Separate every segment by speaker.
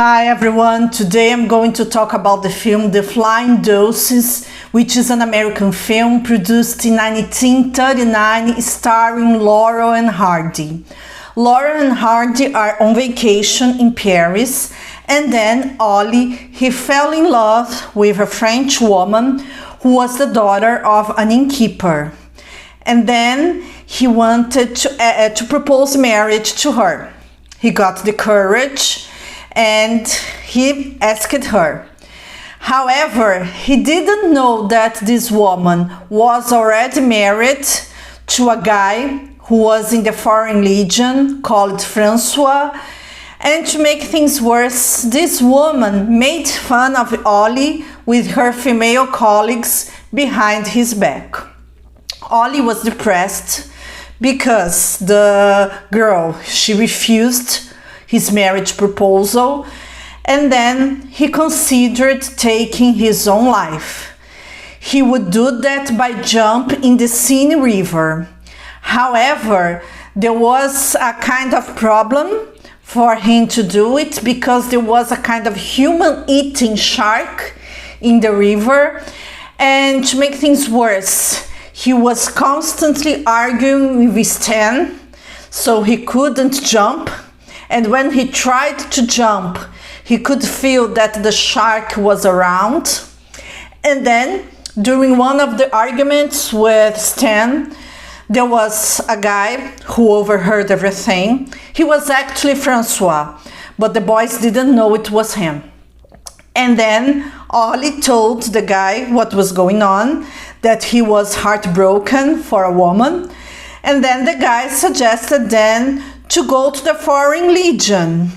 Speaker 1: Hi everyone, today I'm going to talk about the film The Flying Deuces, which is an American film produced in 1939 starring Laurel and Hardy. Laurel and Hardy are on vacation in Paris, and then Ollie, he fell in love with a French woman who was the daughter of an innkeeper. And then he wanted to propose marriage to her. He got the courage and he asked her. However, he didn't know that this woman was already married to a guy who was in the Foreign Legion called Francois. And to make things worse, this woman made fun of Ollie with her female colleagues behind his back. Ollie was depressed because the girl, she refused his marriage proposal, and then he considered taking his own life. He would do that by jump in the Seine River. However, there was a kind of problem for him to do it because there was a kind of human-eating shark in the river, and to make things worse, he was constantly arguing with Stan, so he couldn't jump. And when he tried to jump, he could feel that the shark was around. And then, during one of the arguments with Stan, there was a guy who overheard everything. He was actually Francois, but the boys didn't know it was him. And then Ollie told the guy what was going on, that he was heartbroken for a woman. And then the guy suggested then to go to the Foreign Legion.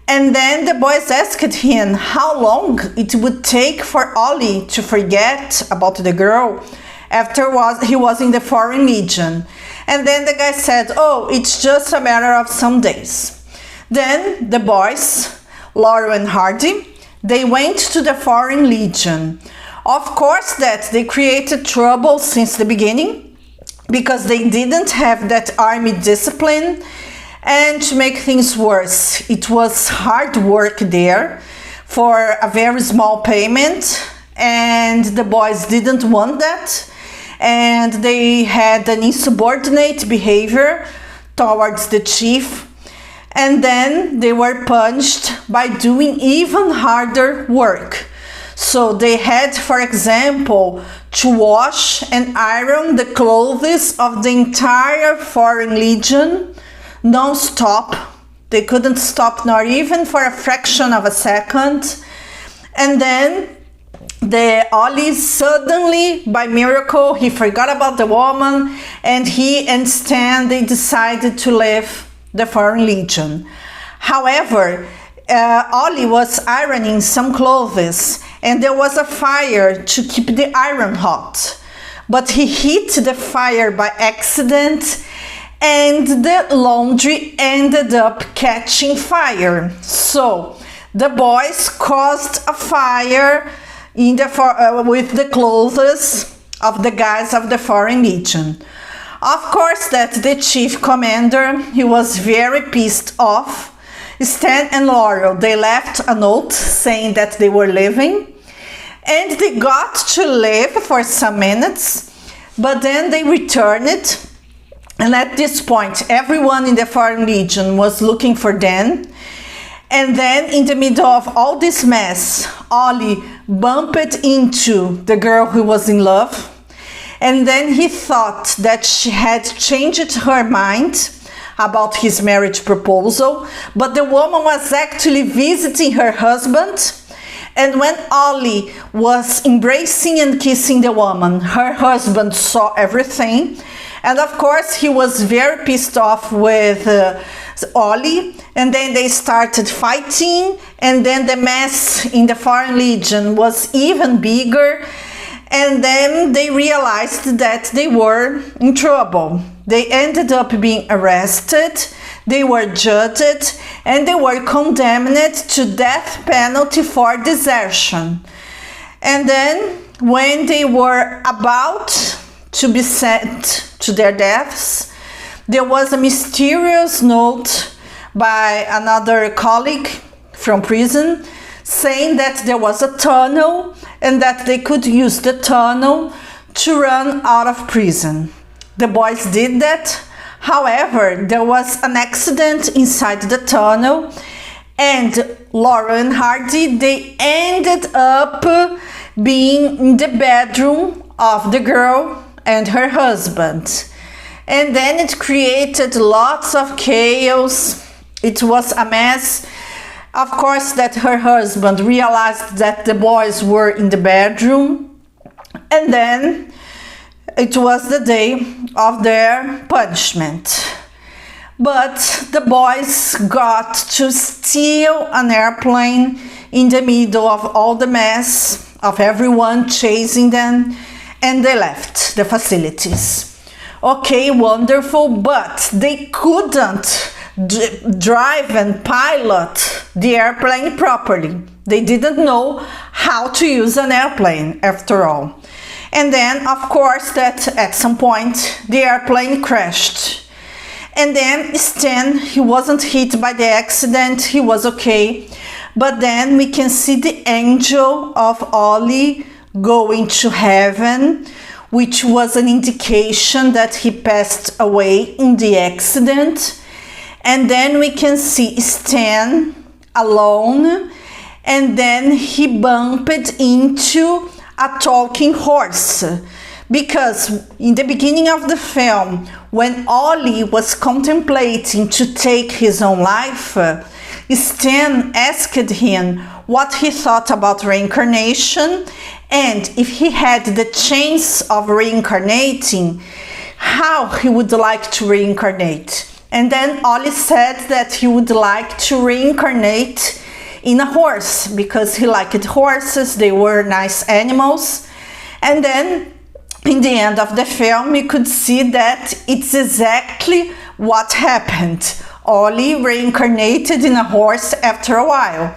Speaker 1: And then the boys asked him how long it would take for Ollie to forget about the girl after he was in the Foreign Legion. And then the guy said, oh, it's just a matter of some days. Then the boys, Laurel and Hardy, they went to the Foreign Legion. Of course that they created trouble since the beginning because they didn't have that army discipline. And to make things worse, it was hard work there for a very small payment, and the boys didn't want that, and they had an insubordinate behavior towards the chief, and then they were punished by doing even harder work. So they had, for example, to wash and iron the clothes of the entire Foreign Legion non-stop. They couldn't stop, not even for a fraction of a second. And then Ollie suddenly, by miracle, he forgot about the woman, and he and Stan, they decided to leave the Foreign Legion. However, Ollie was ironing some clothes, and there was a fire to keep the iron hot. But he hit the fire by accident, and the laundry ended up catching fire. So the boys caused a fire in with the clothes of the guys of the Foreign Legion. Of course that the chief commander, he was very pissed off. Stan and Laurel, they left a note saying that they were leaving, and they got to leave for some minutes, but then they returned. And at this point, everyone in the Foreign Legion was looking for Dan. And then in the middle of all this mess, Ollie bumped into the girl who was in love. And then he thought that she had changed her mind about his marriage proposal, but the woman was actually visiting her husband. And when Ollie was embracing and kissing the woman, her husband saw everything. And of course, he was very pissed off with Ollie, and then they started fighting, and then the mess in the Foreign Legion was even bigger, and then they realized that they were in trouble. They ended up being arrested, they were judged, and they were condemned to death penalty for desertion. And then when they were about to be sent to their deaths, there was a mysterious note by another colleague from prison, saying that there was a tunnel and that they could use the tunnel to run out of prison. The boys did that. However, there was an accident inside the tunnel, and Laura and Hardy, they ended up being in the bedroom of the girl and her husband. And then it created lots of chaos. It was a mess. Of course, that her husband realized that the boys were in the bedroom, and then it was the day of their punishment. But the boys got to steal an airplane in the middle of all the mess of everyone chasing them, and they left the facilities. Okay, wonderful, but they couldn't drive and pilot the airplane properly. They didn't know how to use an airplane after all. And then, of course, that at some point the airplane crashed. And then Stan, he wasn't hit by the accident, he was okay. But then we can see the angel of Ollie going to heaven, which was an indication that he passed away in the accident. And then we can see Stan alone, and then he bumped into a talking horse. Because in the beginning of the film, when Ollie was contemplating to take his own life, Stan asked him what he thought about reincarnation, and if he had the chance of reincarnating, how he would like to reincarnate. And then Ollie said that he would like to reincarnate in a horse because he liked horses, they were nice animals. And then in the end of the film, you could see that it's exactly what happened. Ollie reincarnated in a horse after a while.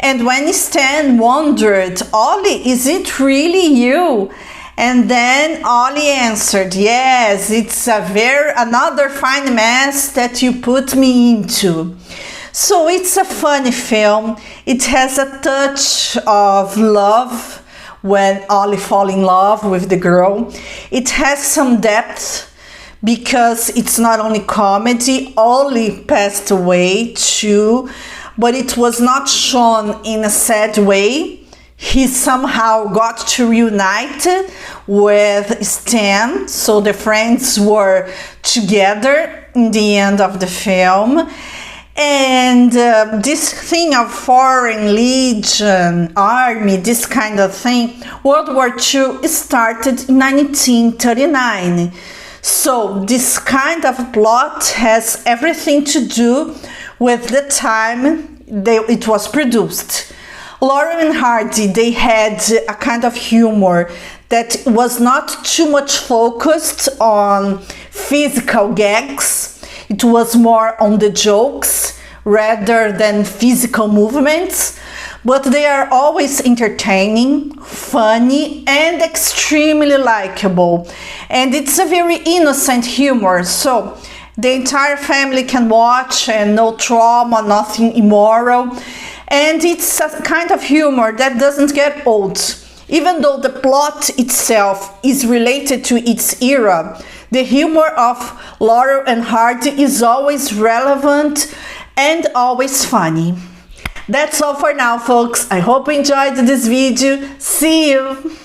Speaker 1: And when Stan wondered, Ollie, is it really you? And then Ollie answered, yes, it's another fine mess that you put me into. So it's a funny film. It has a touch of love when Ollie falls in love with the girl. It has some depth because it's not only comedy. Ollie passed away too, but it was not shown in a sad way. He somehow got to reunite with Stan, so the friends were together in the end of the film. And this thing of foreign legion, army, this kind of thing, World War II started in 1939. So this kind of plot has everything to do with the time it was produced. Laura and Hardy, they had a kind of humor that was not too much focused on physical gags. It was more on the jokes rather than physical movements. But they are always entertaining, funny, and extremely likable. And it's a very innocent humor, so the entire family can watch and no trauma, nothing immoral. And it's a kind of humor that doesn't get old. Even though the plot itself is related to its era, the humor of Laura and Hardy is always relevant and always funny. That's all for now, folks. I hope you enjoyed this video. See you!